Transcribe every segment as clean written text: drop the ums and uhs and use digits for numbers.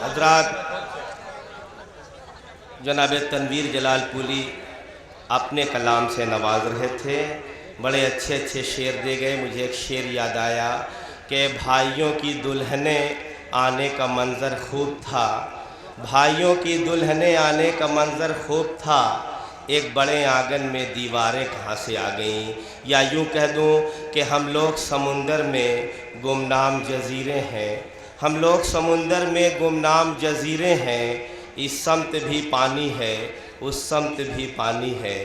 हजरात, जनाब तनवीर जलालपुरी अपने कलाम से नवाज रहे थे। बड़े अच्छे अच्छे शेर दे गए। मुझे एक शेर याद आया कि भाइयों की दुल्हनें आने का मंज़र खूब था, भाइयों की दुल्हनें आने का मंज़र खूब था, एक बड़े आंगन में दीवारें कहाँ से आ गईं। या यूँ कह दूँ कि हम लोग समुंदर में गुमनाम जज़ीरे हैं, हम लोग समुंदर में गुमनाम जज़ीरे हैं। इस समत भी पानी है, उस समत भी पानी है।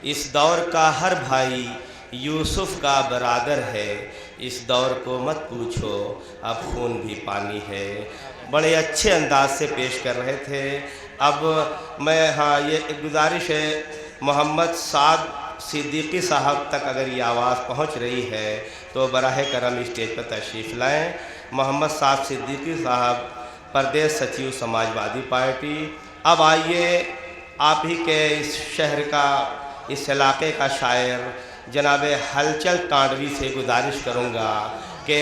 इस दौर का हर भाई यूसुफ़ का बरादर है। इस दौर को मत पूछो, अब खून भी पानी है। बड़े अच्छे अंदाज से पेश कर रहे थे। अब मैं ये एक गुजारिश है, मोहम्मद साद सिद्दीकी साहब तक अगर ये आवाज़ पहुंच रही है तो बराह करम स्टेज पर तशरीफ़ लाएँ। मोहम्मद साद सिद्दीकी साहब, प्रदेश सचिव समाजवादी पार्टी। अब आइए, आप ही के इस शहर का, इस इलाके का शायर जनाब हलचल तांडवी से गुजारिश करूँगा कि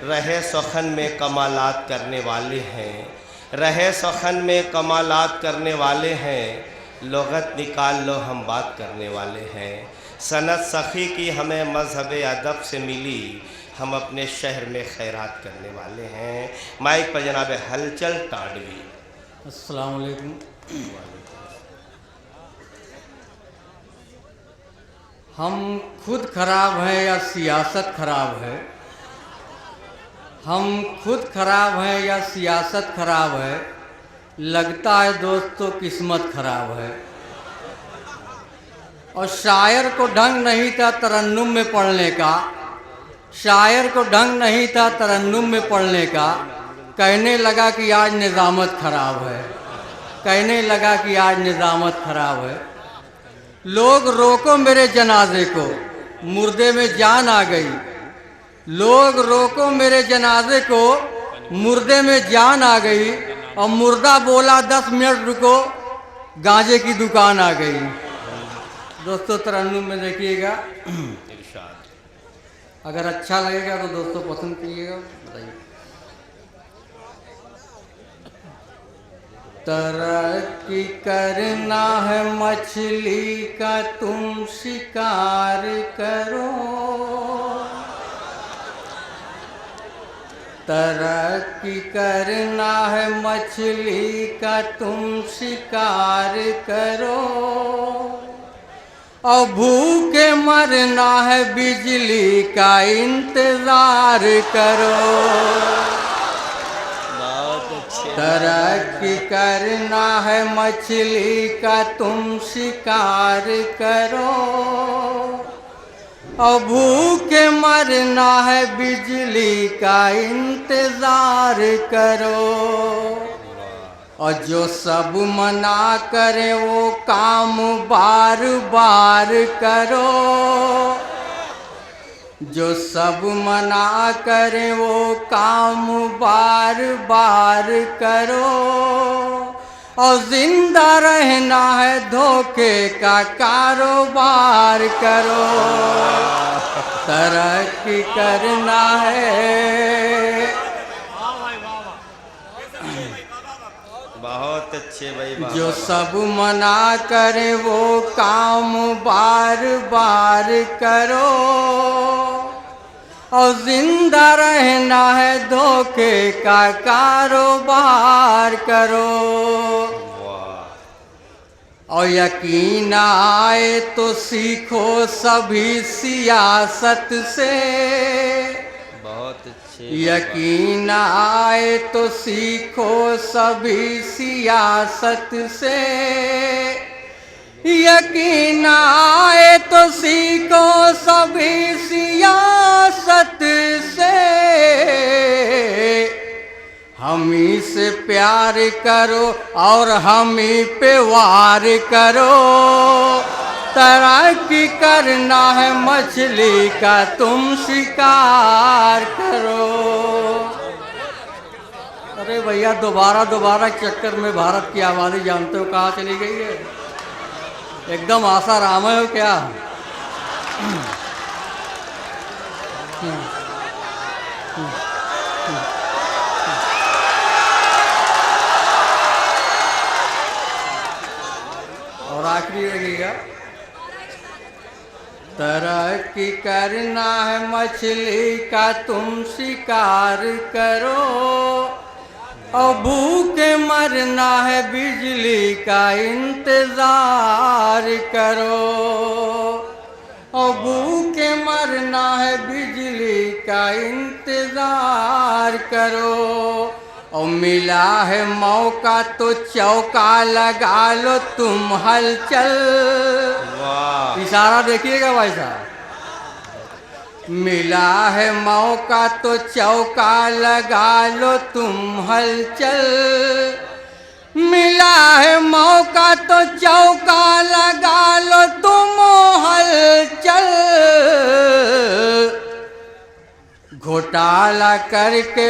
रहे सखन में कमालात करने वाले हैं, रहे सखन में कमालात करने वाले हैं, लुग़त निकाल लो हम बात करने वाले हैं। सनत सखी की हमें मज़हब अदब से मिली, हम अपने शहर में खैरात करने वाले हैं। माइक पर जनाब हलचल तांडवी। अस्सलाम वालेकुम। हम खुद खराब हैं या सियासत खराब है, हम खुद खराब हैं या सियासत खराब है, लगता है दोस्तों किस्मत खराब है। और शायर को ढंग नहीं था तरन्नुम में पढ़ने का, शायर को ढंग नहीं था तरन्नुम में पढ़ने का, कहने लगा कि आज निज़ामत खराब है, कहने लगा कि आज निज़ामत खराब है। लोग रोको मेरे जनाजे को, मुर्दे में जान आ गई, लोग रोको मेरे जनाजे को, मुर्दे में जान आ गई। और मुर्दा बोला 10 मिनट रुको, गांजे की दुकान आ गई। दोस्तों तरन्नुम में देखिएगा, अगर अच्छा लगेगा तो दोस्तों पसंद कीजिएगा। बताइए। तरक्की करना है मछली का तुम शिकार करो, तरक्की करना है मछली का तुम शिकार करो, और भूखे मरना है बिजली का इंतज़ार करो। तरक्की करना है मछली का तुम शिकार करो, और भूखे मरना है बिजली का इंतज़ार करो। और जो सब मना करे वो काम बार बार करो, जो सब मना करे वो काम बार बार करो। और जिंदा रहना है धोखे का कारोबार करो, तरक्की करना है। बहुत अच्छे भाई, जो सब मना करे वो काम बार बार करो, और जिंदा रहना है धोखे का कारोबार करो। और यकीन आए तो सीखो सभी सियासत से, बहुत अच्छे। यकीन आए तो सीखो सभी सियासत से, यकीन आए तो सीखो सभी सियासत से। हम ही से प्यार करो और हम ही पे वार करो, तरक्की करना है मछली का तुम शिकार करो। अरे भैया, दोबारा चक्कर में भारत की आबादी जानते हो कहाँ चली गई है? एकदम आसाराम है हो क्या? तरक्की करना है मछली का तुम शिकार करो, और भूखे मरना है बिजली का इंतजार करो, और भूखे मरना है बिजली का इंतजार करो, और मिला है मौका तो चौका लगा लो तुम हलचल। वाह इशारा देखिएगा भाई साहब। मिला है मौका तो चौका लगा लो तुम हलचल, मिला है मौका तो चौका लगा लो तुम हलचल। घोटाला करके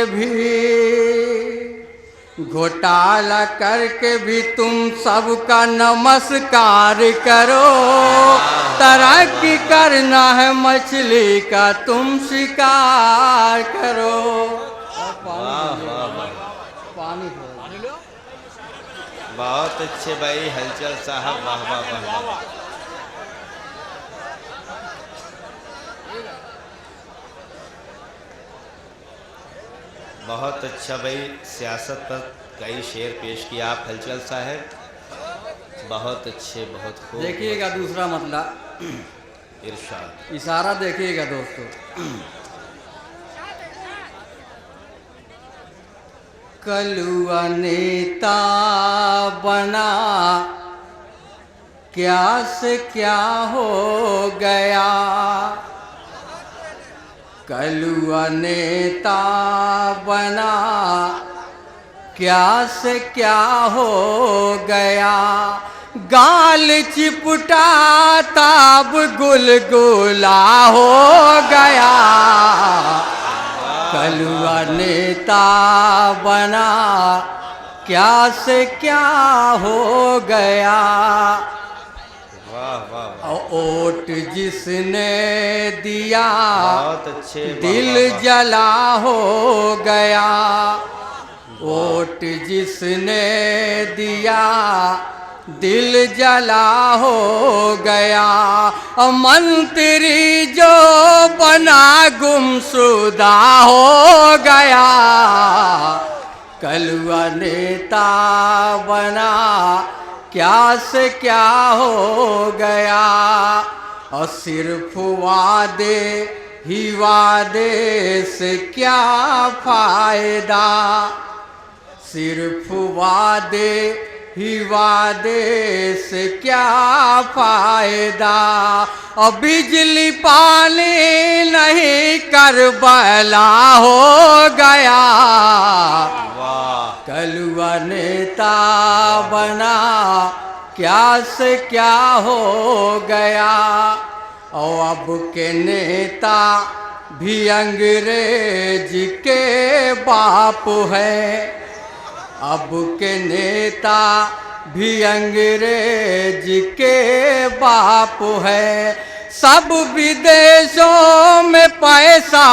भी तुम सबका नमस्कार करो, तरक्की करना है मछली का तुम शिकार करो। पानी बहुत अच्छे भाई हलचल साहब, वाह वाह वाह वाह। बहुत अच्छा भाई, सियासत पर कई शेर पेश किया आप हलचल साहब, बहुत अच्छे, बहुत खूब। देखिएगा दूसरा मतलब, इरशाद। इशारा देखिएगा दोस्तों। कलुआ नेता बना क्या से क्या हो गया, कलुआ नेता बना क्या से क्या हो गया, गाल चिपटा ताब गुलगुला हो गया, कलुआ नेता बना क्या से क्या हो गया। वाह वाह वाह। और ओट जिसने दिया बहुत अच्छे, वाह, दिल वाह, वाह। जला हो गया, ओट जिसने दिया दिल जला हो गया, और मंत्री जो बना गुमशुदा हो गया, कलुआ नेता बना क्या से क्या हो गया। और सिर्फ वादे ही वादे से क्या फायदा, सिर्फ वादे ही वादे से क्या फायदा, और बिजली पानी नहीं करबला हो गया, वाह कलुआ नेता बना क्या से क्या हो गया। और अब के नेता भी अंग्रेज के बाप है, अब के नेता भी अंग्रेज के बाप है, सब विदेशों में पैसा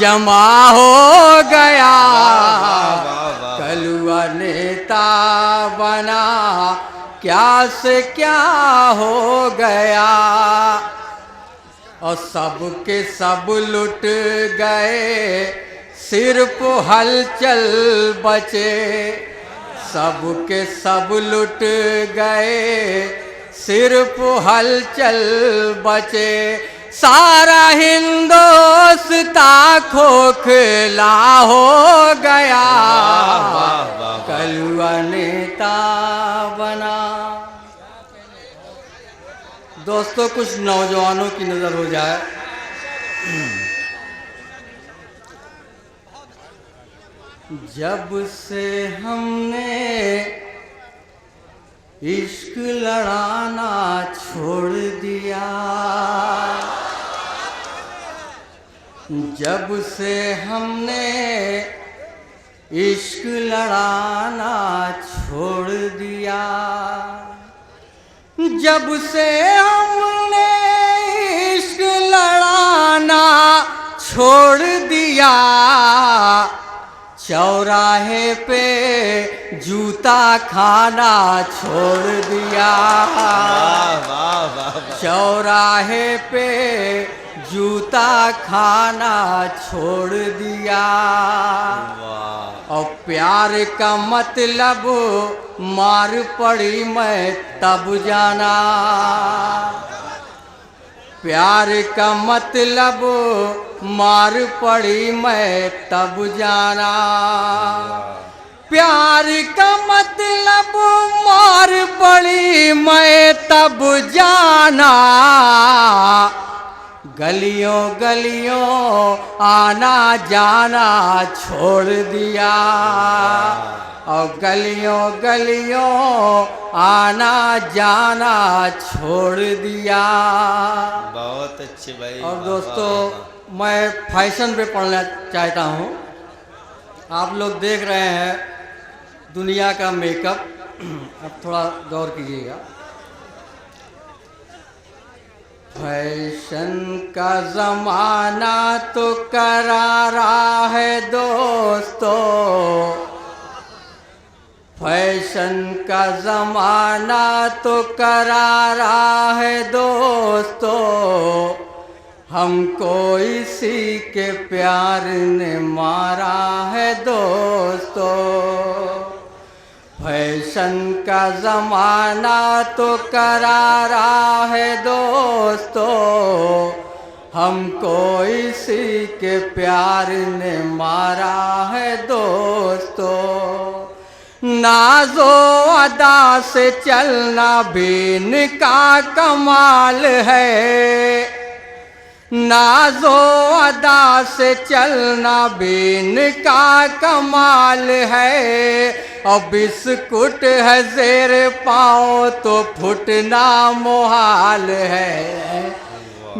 जमा हो गया, कलुआ नेता बना क्या से क्या हो गया। और सब के सब लुट गए सिर्फ हलचल बचे, सब के सब लुट गए सिर्फ हलचल बचे, सारा हिंदुस्तान खोखला हो गया, कलुआ नेता बना। दोस्तों कुछ नौजवानों की नजर हो जाए। जब से हमने इश्क लड़ाना छोड़ दिया, जब से हमने इश्क लड़ाना छोड़ दिया, जब से हमने इश्क लड़ाना छोड़ दिया, चौराहे पे जूता खाना छोड़ दिया। वाह वाह वाह वाह। चौराहे पे जूता खाना छोड़ दिया। वाह। और प्यार का मतलब मार पड़ी मैं तब जाना। प्यार का मतलब मार पड़ी मैं तब जाना। प्यार का मतलब मार पड़ी मैं तब जाना। गलियों गलियों आना जाना छोड़ दिया। और गलियों गलियों आना जाना छोड़ दिया। बहुत अच्छे भाई। और वाह, दोस्तों वाह, वाह। मैं फैशन पे पढ़ना चाहता हूँ। आप लोग देख रहे हैं दुनिया का मेकअप। अब थोड़ा गौर कीजिएगा। फैशन का ज़माना तो करारा है दोस्तों। फैशन का ज़माना तो करारा है दोस्तों। हमको इसी के प्यार ने मारा है दोस्तों। फैशन का ज़माना तो करारा है दोस्तों। हमको इसी के प्यार ने मारा है दोस्तों। नाज़ो अदा से चलना भी इनका कमाल है। नाज़ो अदा से चलना भी इनका कमाल है। और बिस्कुट है ज़ेर पाँव तो फुटना मुहाल है।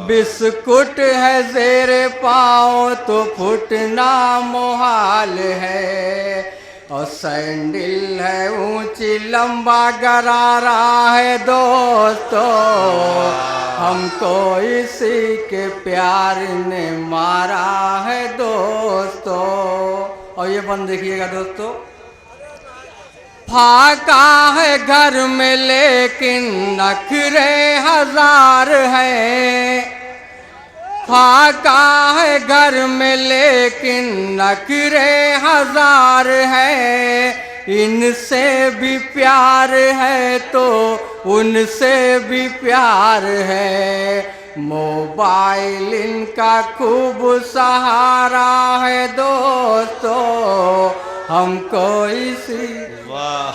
बिस्कुट है ज़ेर पाँव तो फुटना मुहाल है। और सैंडल है ऊंची लंबा गरारा है दोस्तों। हमको इसी के प्यार ने मारा है दोस्तों। और ये बंद देखिएगा दोस्तों। फाका है घर में लेकिन नखरे हजार हैं। फाका है घर में लेकिन नखरे हजार है। इनसे भी प्यार है तो उनसे भी प्यार है। मोबाइल इनका खूब सहारा है दोस्तों। हमको इसी वाह।